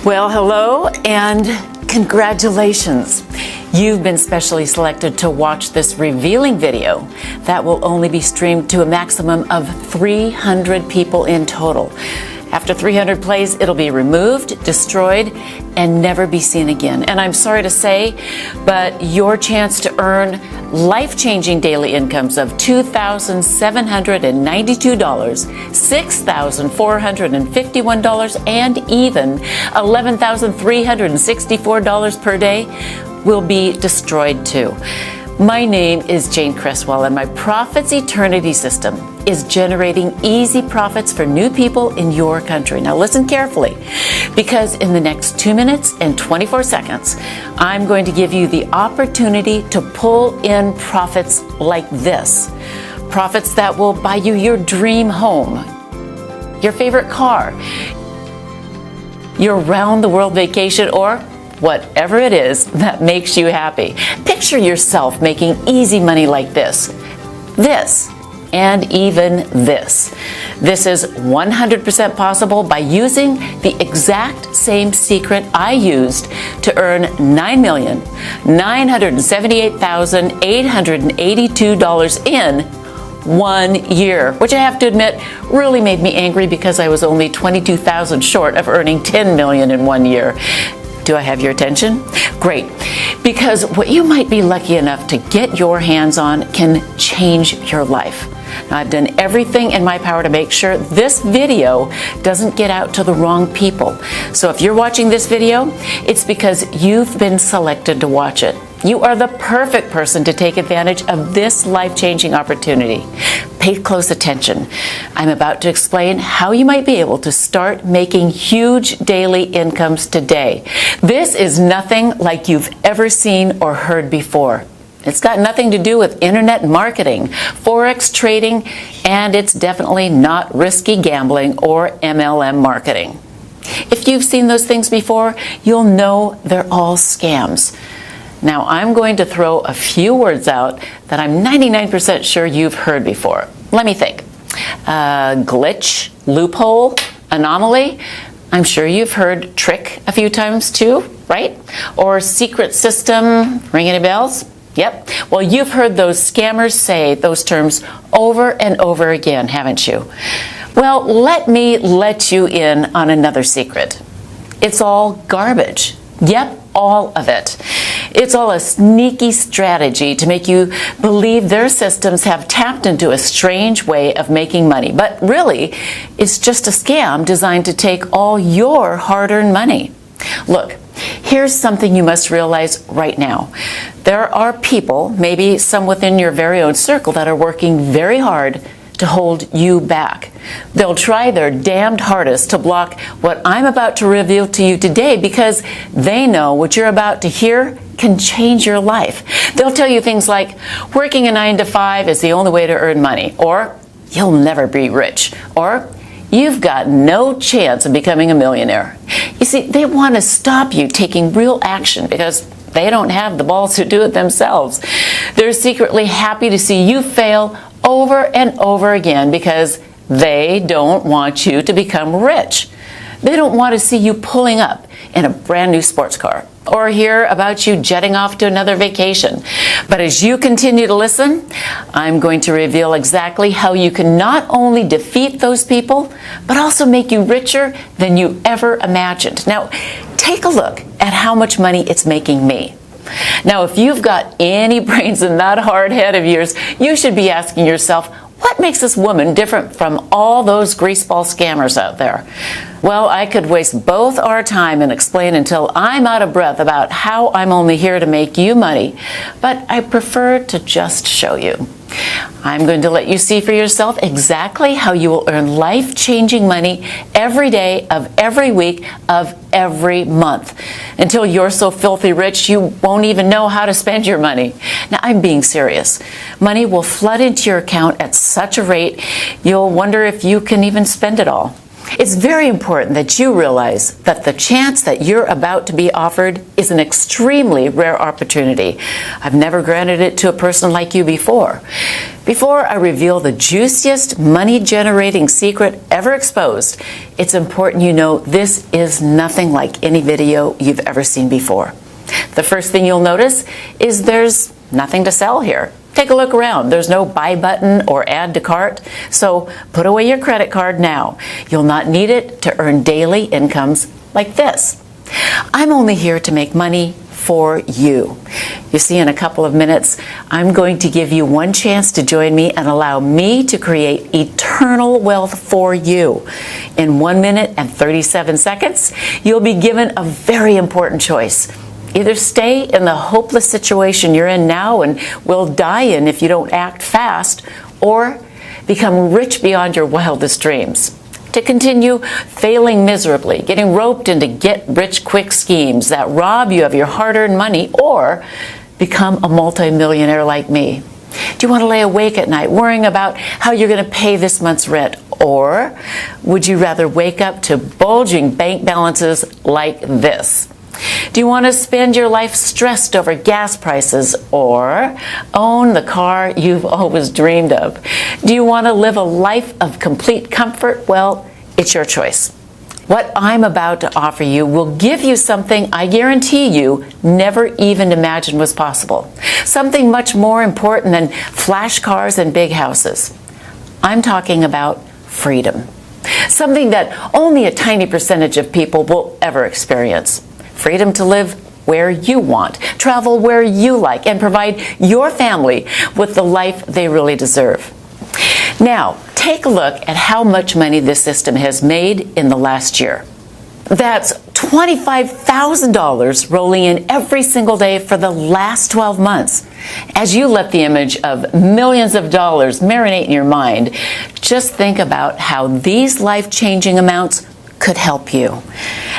Well, hello and congratulations. You've been specially selected to watch this revealing video that will only be streamed to a maximum of 300 people in total. After 300 plays, it'll be removed, destroyed, and never be seen again. And I'm sorry to say, but your chance to earn life-changing daily incomes of $2,792, $6,451, and even $11,364 per day will be destroyed too. My name is Jane Cresswell, and my Profits Eternity system is generating easy profits for new people in your country. Now listen carefully, because in the next 2 minutes and 24 seconds, I'm going to give you the opportunity to pull in profits like this. Profits that will buy you your dream home, your favorite car, your round-the-world vacation, or whatever it is that makes you happy. Picture yourself making easy money like this, and even this. This is 100% possible by using the exact same secret I used to earn $9,978,882 in 1 year, which I have to admit really made me angry because I was only 22,000 short of earning 10 million in 1 year. Do I have your attention? Great. Because what you might be lucky enough to get your hands on can change your life. Now, I've done everything in my power to make sure this video doesn't get out to the wrong people. So if you're watching this video, it's because you've been selected to watch it. You are the perfect person to take advantage of this life-changing opportunity. Pay close attention. I'm about to explain how you might be able to start making huge daily incomes today. This is nothing like you've ever seen or heard before. It's got nothing to do with internet marketing, forex trading, and it's definitely not risky gambling or MLM marketing. If you've seen those things before, you'll know they're all scams. Now, I'm going to throw a few words out that I'm 99% sure you've heard before. Let me think. Glitch, loophole, anomaly. I'm sure you've heard trick a few times too, right? Or secret system, ring any bells? Yep. Well, you've heard those scammers say those terms over and over again, haven't you? Well, let me let you in on another secret. It's all garbage. Yep, all of it. It's all a sneaky strategy to make you believe their systems have tapped into a strange way of making money. But really, it's just a scam designed to take all your hard-earned money. Look, here's something you must realize right now. There are people, maybe some within your very own circle, that are working very hard to hold you back. They'll try their damned hardest to block what I'm about to reveal to you today because they know what you're about to hear can change your life. They'll tell you things like, working a 9 to 5 is the only way to earn money, or you'll never be rich, or you've got no chance of becoming a millionaire. You see, they want to stop you taking real action because they don't have the balls to do it themselves. They're secretly happy to see you fail over and over again because they don't want you to become rich. They don't want to see you pulling up in a brand new sports car or hear about you jetting off to another vacation. But as you continue to listen, I'm going to reveal exactly how you can not only defeat those people, but also make you richer than you ever imagined. Now, take a look at how much money it's making me. Now, if you've got any brains in that hard head of yours, you should be asking yourself, what makes this woman different from all those greaseball scammers out there? Well, I could waste both our time and explain until I'm out of breath about how I'm only here to make you money, but I prefer to just show you. I'm going to let you see for yourself exactly how you will earn life-changing money every day of every week of every month until you're so filthy rich you won't even know how to spend your money. Now, I'm being serious. Money will flood into your account at such a rate you'll wonder if you can even spend it all. It's very important that you realize that the chance that you're about to be offered is an extremely rare opportunity. I've never granted it to a person like you before. Before I reveal the juiciest money-generating secret ever exposed, it's important you know this is nothing like any video you've ever seen before. The first thing you'll notice is there's nothing to sell here. Take a look around. There's no buy button or add to cart, so put away your credit card now. You'll not need it to earn daily incomes like this. I'm only here to make money for you. You see, in a couple of minutes, I'm going to give you one chance to join me and allow me to create eternal wealth for you. In 1 minute and 37 seconds, you'll be given a very important choice. Either stay in the hopeless situation you're in now and will die in if you don't act fast, or become rich beyond your wildest dreams. To continue failing miserably, getting roped into get-rich-quick schemes that rob you of your hard-earned money, or become a multimillionaire like me. Do you want to lay awake at night worrying about how you're going to pay this month's rent? Or would you rather wake up to bulging bank balances like this? Do you want to spend your life stressed over gas prices, or own the car you've always dreamed of? Do you want to live a life of complete comfort? Well, it's your choice. What I'm about to offer you will give you something I guarantee you never even imagined was possible. Something much more important than flash cars and big houses. I'm talking about freedom. Something that only a tiny percentage of people will ever experience. Freedom to live where you want, travel where you like, and provide your family with the life they really deserve. Now, take a look at how much money this system has made in the last year. That's $25,000 rolling in every single day for the last 12 months. As you let the image of millions of dollars marinate in your mind, just think about how these life-changing amounts could help you.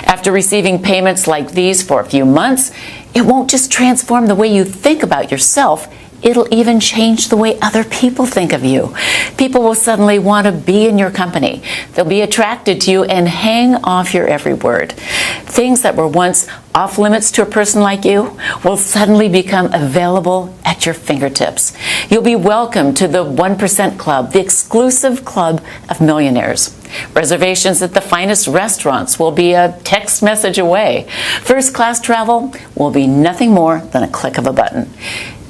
After receiving payments like these for a few months, it won't just transform the way you think about yourself, it'll even change the way other people think of you. People will suddenly want to be in your company. They'll be attracted to you and hang off your every word. Things that were once off limits to a person like you will suddenly become available at your fingertips. You'll be welcome to the 1% Club, the exclusive club of millionaires. Reservations at the finest restaurants will be a text message away. First-class travel will be nothing more than a click of a button.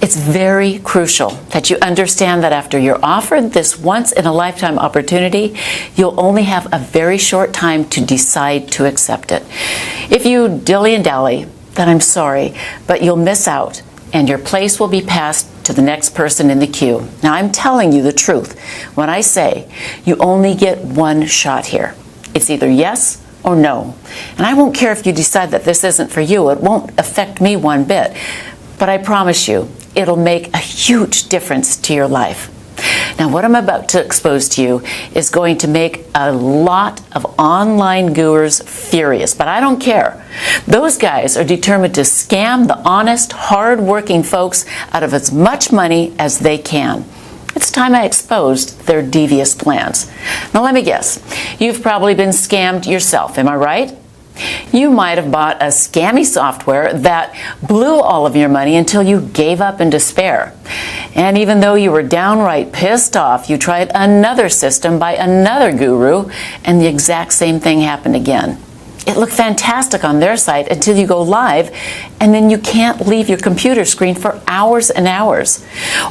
It's very crucial that you understand that after you're offered this once-in-a-lifetime opportunity, you'll only have a very short time to decide to accept it. If you dilly and dally, then I'm sorry, but you'll miss out, and your place will be passed to the next person in the queue. Now, I'm telling you the truth when I say you only get one shot here. It's either yes or no. And I won't care if you decide that this isn't for you. It won't affect me one bit. But I promise you, it'll make a huge difference to your life. Now, what I'm about to expose to you is going to make a lot of online gurus furious, but I don't care. Those guys are determined to scam the honest, hard-working folks out of as much money as they can. It's time I exposed their devious plans. Now, let me guess. You've probably been scammed yourself, am I right? You might have bought a scammy software that blew all of your money until you gave up in despair. And even though you were downright pissed off, you tried another system by another guru, and the exact same thing happened again. It looked fantastic on their site until you go live, and then you can't leave your computer screen for hours and hours.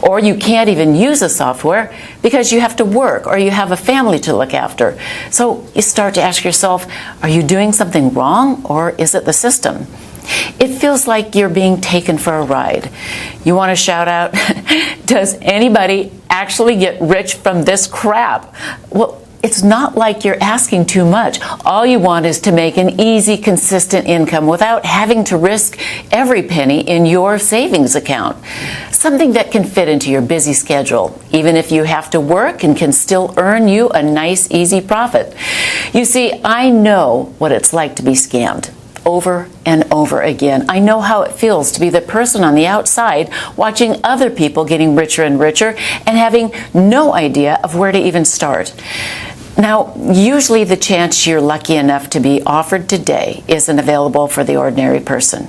Or you can't even use the software because you have to work or you have a family to look after. So you start to ask yourself, are you doing something wrong, or is it the system? It feels like you're being taken for a ride. You want to shout out, does anybody actually get rich from this crap? Well, it's not like you're asking too much. All you want is to make an easy, consistent income without having to risk every penny in your savings account. Something that can fit into your busy schedule, even if you have to work, and can still earn you a nice, easy profit. You see, I know what it's like to be scammed. Over and over again. I know how it feels to be the person on the outside watching other people getting richer and richer and having no idea of where to even start. Now, usually the chance you're lucky enough to be offered today isn't available for the ordinary person.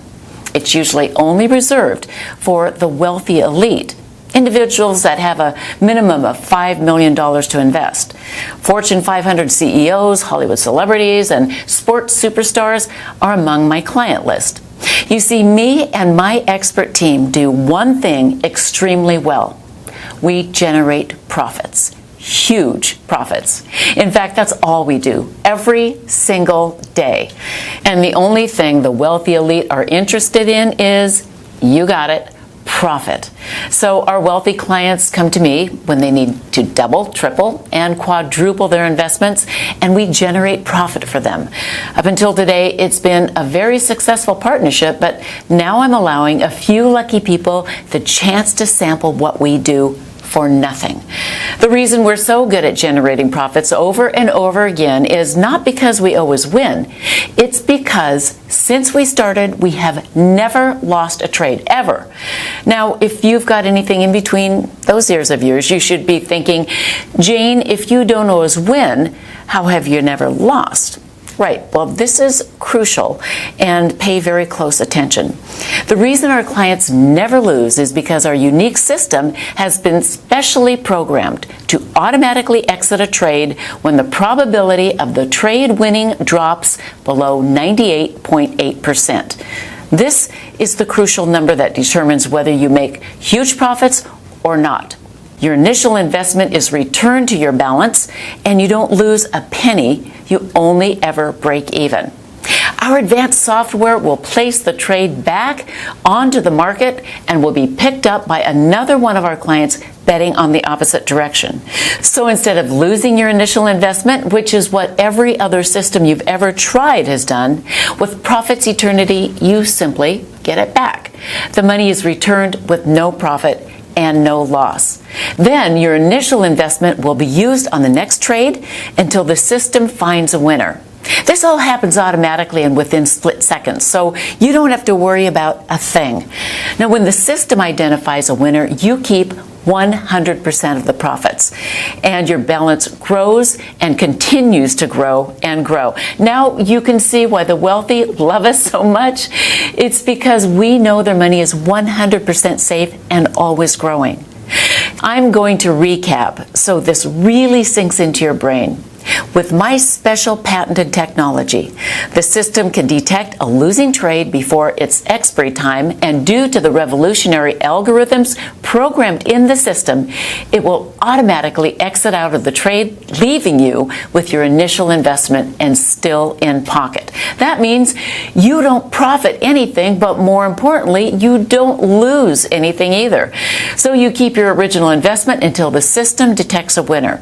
It's usually only reserved for the wealthy elite, individuals that have a minimum of $5 million to invest. Fortune 500 CEOs, Hollywood celebrities, and sports superstars are among my client list. You see, me and my expert team do one thing extremely well. We generate profits. Huge profits. In fact, that's all we do every single day. And the only thing the wealthy elite are interested in is, you got it, profit. So our wealthy clients come to me when they need to double, triple, and quadruple their investments, and we generate profit for them. Up until today, it's been a very successful partnership, but now I'm allowing a few lucky people the chance to sample what we do for nothing. The reason we're so good at generating profits over and over again is not because we always win. It's because since we started, we have never lost a trade, ever. Now, if you've got anything in between those ears of yours, you should be thinking, Jane, if you don't always win, how have you never lost? Right, well, this is crucial, and pay very close attention. The reason our clients never lose is because our unique system has been specially programmed to automatically exit a trade when the probability of the trade winning drops below 98.8%. This is the crucial number that determines whether you make huge profits or not. Your initial investment is returned to your balance, and you don't lose a penny. You only ever break even. Our advanced software will place the trade back onto the market and will be picked up by another one of our clients betting on the opposite direction. So instead of losing your initial investment, which is what every other system you've ever tried has done, with Profits Eternity, you simply get it back. The money is returned with no profit and no loss. Then your initial investment will be used on the next trade until the system finds a winner. This all happens automatically and within split seconds, so you don't have to worry about a thing. Now, when the system identifies a winner, you keep 100% of the profits, and your balance grows and continues to grow and grow. Now you can see why the wealthy love us so much. It's because we know their money is 100% safe and always growing. I'm going to recap so this really sinks into your brain. With my special patented technology, the system can detect a losing trade before its expiry time, and due to the revolutionary algorithms programmed in the system, it will automatically exit out of the trade, leaving you with your initial investment and still in pocket. That means you don't profit anything, but more importantly, you don't lose anything either. So you keep your original investment until the system detects a winner.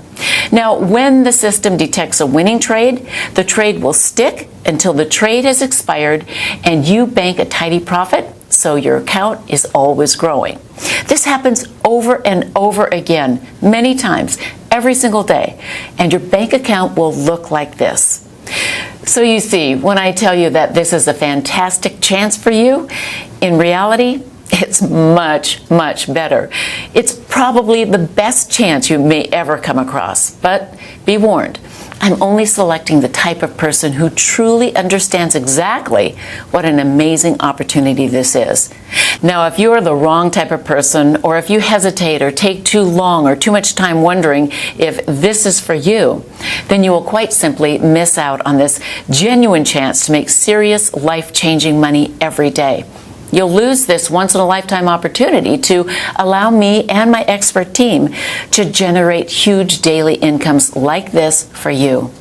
Now, when the system detects a winning trade, the trade will stick until the trade has expired and you bank a tidy profit, so your account is always growing. This happens over and over again, many times, every single day, and your bank account will look like this. So you see, when I tell you that this is a fantastic chance for you, in reality, it's much, much better. It's probably the best chance you may ever come across. But be warned, I'm only selecting the type of person who truly understands exactly what an amazing opportunity this is. Now, if you are the wrong type of person, or if you hesitate or take too long or too much time wondering if this is for you, then you will quite simply miss out on this genuine chance to make serious, life-changing money every day. You'll lose this once-in-a-lifetime opportunity to allow me and my expert team to generate huge daily incomes like this for you.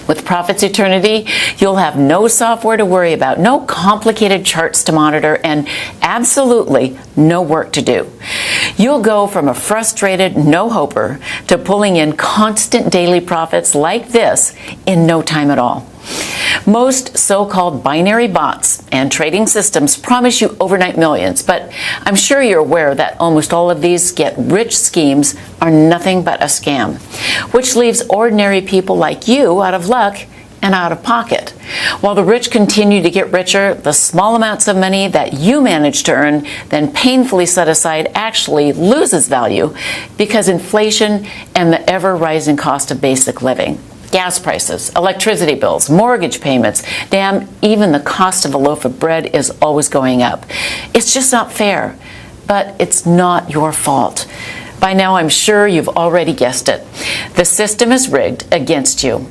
With Profits Eternity, you'll have no software to worry about, no complicated charts to monitor, and absolutely no work to do. You'll go from a frustrated no-hoper to pulling in constant daily profits like this in no time at all. Most so-called binary bots and trading systems promise you overnight millions, but I'm sure you're aware that almost all of these get-rich schemes are nothing but a scam, which leaves ordinary people like you out of luck and out of pocket. While the rich continue to get richer, the small amounts of money that you manage to earn, then painfully set aside, actually loses value because inflation and the ever-rising cost of basic living. Gas prices, electricity bills, mortgage payments, damn, even the cost of a loaf of bread is always going up. It's just not fair, but it's not your fault. By now, I'm sure you've already guessed it. The system is rigged against you.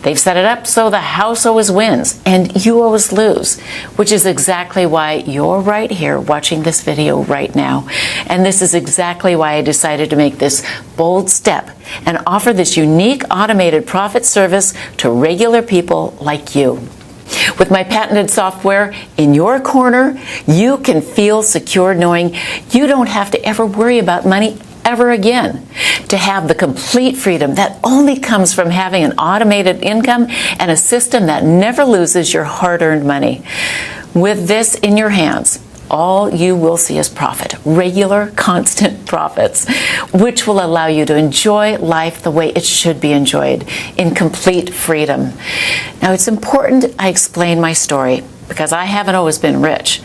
They've set it up so the house always wins and you always lose, which is exactly why you're right here watching this video right now. And this is exactly why I decided to make this bold step and offer this unique automated profit service to regular people like you. With my patented software in your corner, you can feel secure knowing you don't have to ever worry about money ever again. To have the complete freedom that only comes from having an automated income and a system that never loses your hard-earned money. With this in your hands, all you will see is profit, regular, constant profits, which will allow you to enjoy life the way it should be enjoyed, in complete freedom. Now, it's important I explain my story because I haven't always been rich.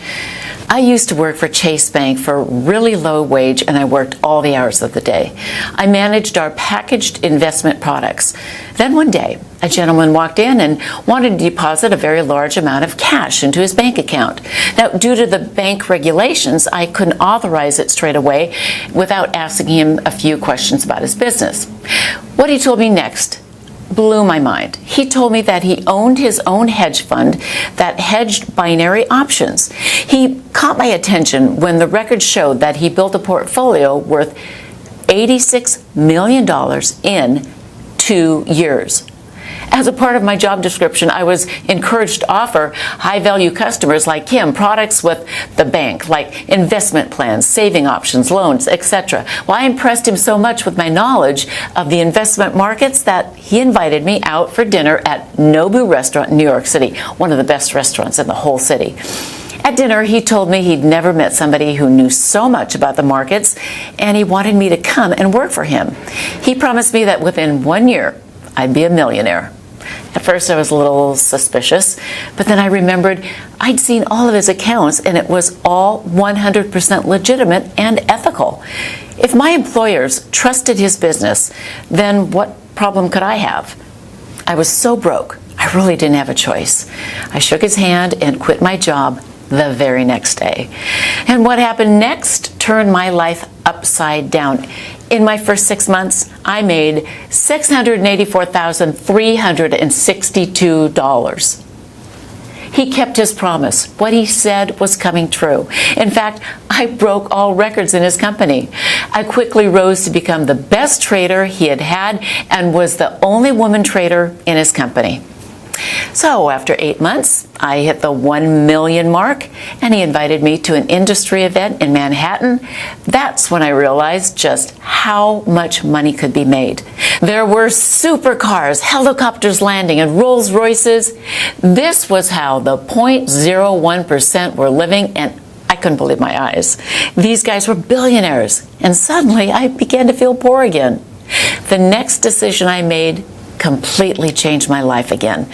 I used to work for Chase Bank for a really low wage, and I worked all the hours of the day. I managed our packaged investment products. Then one day, a gentleman walked in and wanted to deposit a very large amount of cash into his bank account. Now, due to the bank regulations, I couldn't authorize it straight away without asking him a few questions about his business. What he told me next blew my mind. He told me that he owned his own hedge fund that hedged binary options. He caught my attention when the records showed that he built a portfolio worth $86 million in 2 years. As a part of my job description, I was encouraged to offer high-value customers like him products with the bank, like investment plans, saving options, loans, etc. Well, I impressed him so much with my knowledge of the investment markets that he invited me out for dinner at Nobu Restaurant in New York City, one of the best restaurants in the whole city. At dinner, he told me he'd never met somebody who knew so much about the markets, and he wanted me to come and work for him. He promised me that within 1 year, I'd be a millionaire. At first, I was a little suspicious, but then I remembered I'd seen all of his accounts, and it was all 100% legitimate and ethical. If my employers trusted his business, then what problem could I have? I was so broke, I really didn't have a choice. I shook his hand and quit my job the very next day. And what happened next turned my life upside down. In my first 6 months, I made $684,362. He kept his promise. What he said was coming true. In fact, I broke all records in his company. I quickly rose to become the best trader he had had and was the only woman trader in his company. So after 8 months, I hit the 1 million mark, and he invited me to an industry event in Manhattan. That's when I realized just how much money could be made. There were supercars, helicopters landing, and Rolls Royces. This was how the 0.01% were living, and I couldn't believe my eyes. These guys were billionaires, and suddenly I began to feel poor again. The next decision I made completely changed my life again.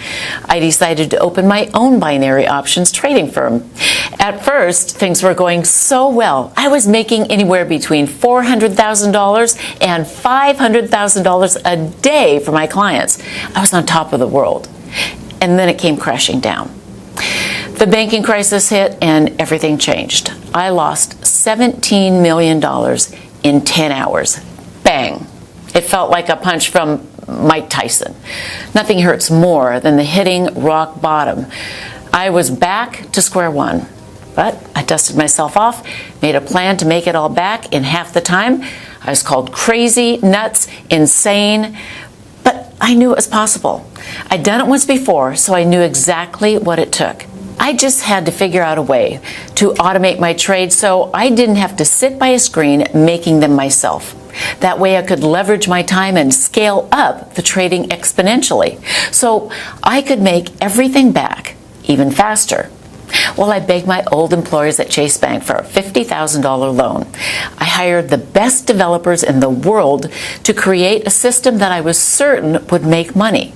I decided to open my own binary options trading firm. At first, things were going so well. I was making anywhere between $400,000 and $500,000 a day for my clients. I was on top of the world. And then it came crashing down. The banking crisis hit and everything changed. I lost $17 million in 10 hours. Bang. It felt like a punch from Mike Tyson. Nothing hurts more than the hitting rock bottom. I was back to square one, but I dusted myself off, made a plan to make it all back in half the time. I was called crazy, nuts, insane, but I knew it was possible. I'd done it once before, so I knew exactly what it took. I just had to figure out a way to automate my trade so I didn't have to sit by a screen making them myself. That way I could leverage my time and scale up the trading exponentially. So I could make everything back even faster. Well, I begged my old employers at Chase Bank for a $50,000 loan. I hired the best developers in the world to create a system that I was certain would make money.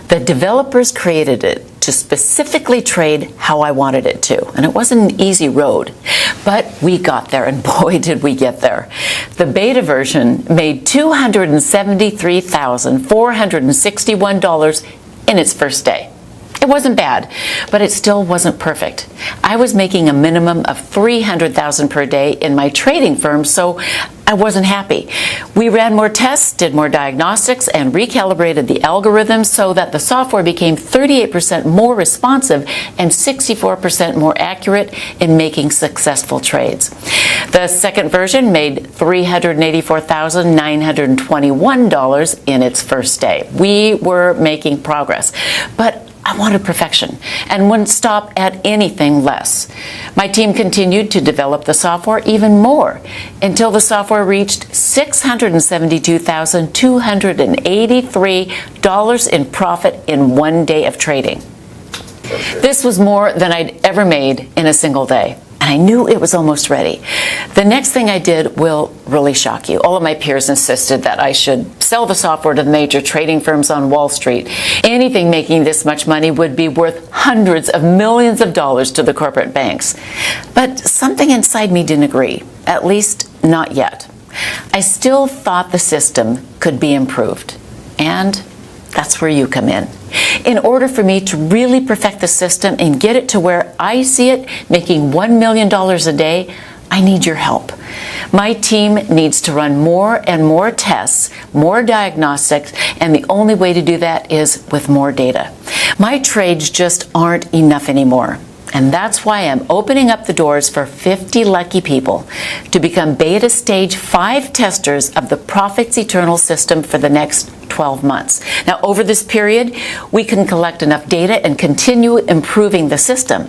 The developers created it to specifically trade how I wanted it to, and it wasn't an easy road. But we got there, and boy, did we get there. The beta version made $273,461 in its first day. It wasn't bad, but it still wasn't perfect. I was making a minimum of $300,000 per day in my trading firm, so I wasn't happy. We ran more tests, did more diagnostics, and recalibrated the algorithms so that the software became 38% more responsive and 64% more accurate in making successful trades. The second version made $384,921 in its first day. We were making progress, but I wanted perfection and wouldn't stop at anything less. My team continued to develop the software even more until the software reached $672,283 in profit in one day of trading. This was more than I'd ever made in a single day. And I knew it was almost ready. The next thing I did will really shock you. All of my peers insisted that I should sell the software to the major trading firms on Wall Street. Anything making this much money would be worth hundreds of millions of dollars to the corporate banks. But something inside me didn't agree, at least not yet. I still thought the system could be improved. And that's where you come in. In order for me to really perfect the system and get it to where I see it making $1 million a day, I need your help. My team needs to run more and more tests, more diagnostics, and the only way to do that is with more data. My trades just aren't enough anymore. And that's why I'm opening up the doors for 50 lucky people to become beta stage 5 testers of the Profits Eternal system for the next 12 months. Now, over this period, we can collect enough data and continue improving the system.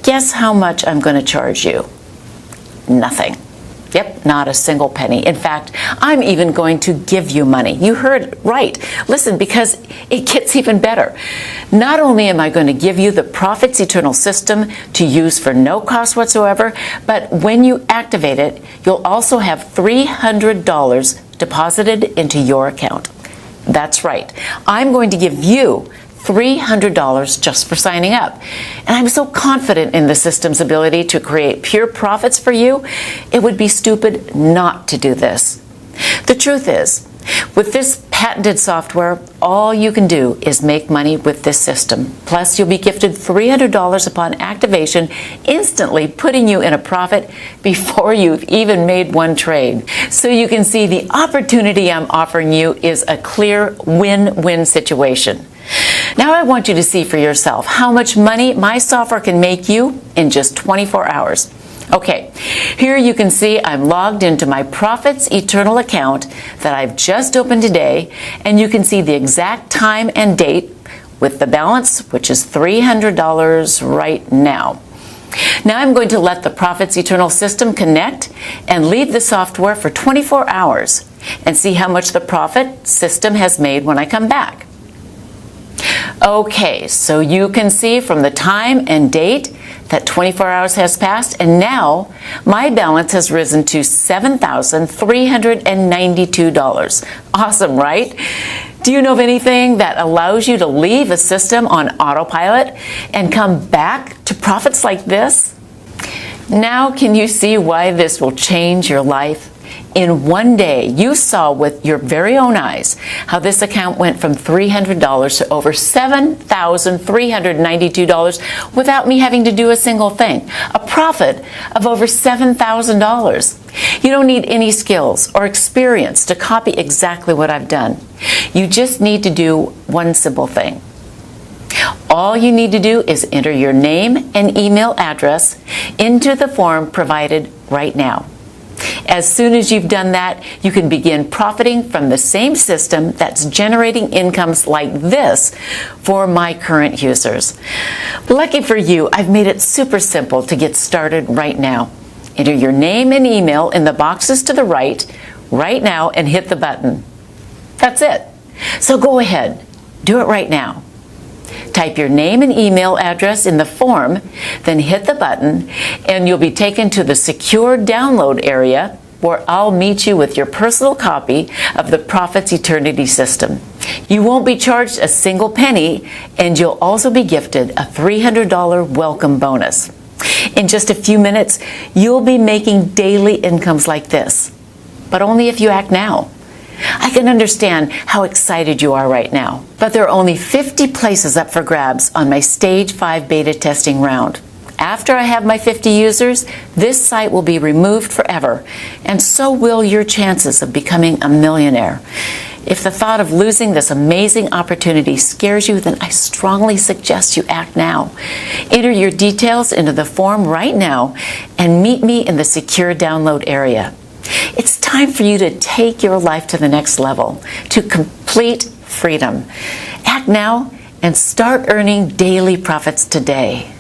Guess how much I'm going to charge you? Nothing. Yep, not a single penny. In fact, I'm even going to give you money. You heard right. Listen, because it gets even better. Not only am I going to give you the Profits Eternal system to use for no cost whatsoever, but when you activate it, you'll also have $300 deposited into your account. That's right. I'm going to give you $300 just for signing up. And I'm so confident in the system's ability to create pure profits for you, it would be stupid not to do this. The truth is, with this patented software, all you can do is make money with this system. Plus, you'll be gifted $300 upon activation, instantly putting you in a profit before you've even made one trade. So you can see the opportunity I'm offering you is a clear win-win situation. Now I want you to see for yourself how much money my software can make you in just 24 hours. Okay, here you can see I'm logged into my Profits Eternal account that I've just opened today, and you can see the exact time and date with the balance, which is $300 right now. Now I'm going to let the Profits Eternal system connect and leave the software for 24 hours and see how much the profit system has made when I come back. Okay, so you can see from the time and date that 24 hours has passed, and now my balance has risen to $7,392. Awesome, right? Do you know of anything that allows you to leave a system on autopilot and come back to profits like this? Now can you see why this will change your life? In one day, you saw with your very own eyes how this account went from $300 to over $7,392 without me having to do a single thing. A profit of over $7,000. You don't need any skills or experience to copy exactly what I've done. You just need to do one simple thing. All you need to do is enter your name and email address into the form provided right now. As soon as you've done that, you can begin profiting from the same system that's generating incomes like this for my current users. Lucky for you, I've made it super simple to get started right now. Enter your name and email in the boxes to the right now, and hit the button. That's it. So go ahead, do it right now. Type your name and email address in the form, then hit the button, and you'll be taken to the secure download area where I'll meet you with your personal copy of the Profits Eternity System. You won't be charged a single penny, and you'll also be gifted a $300 welcome bonus. In just a few minutes, you'll be making daily incomes like this, but only if you act now. I can understand how excited you are right now, but there are only 50 places up for grabs on my Stage 5 beta testing round. After I have my 50 users, this site will be removed forever, and so will your chances of becoming a millionaire. If the thought of losing this amazing opportunity scares you, then I strongly suggest you act now. Enter your details into the form right now and meet me in the secure download area. It's time for you to take your life to the next level, to complete freedom. Act now and start earning daily profits today.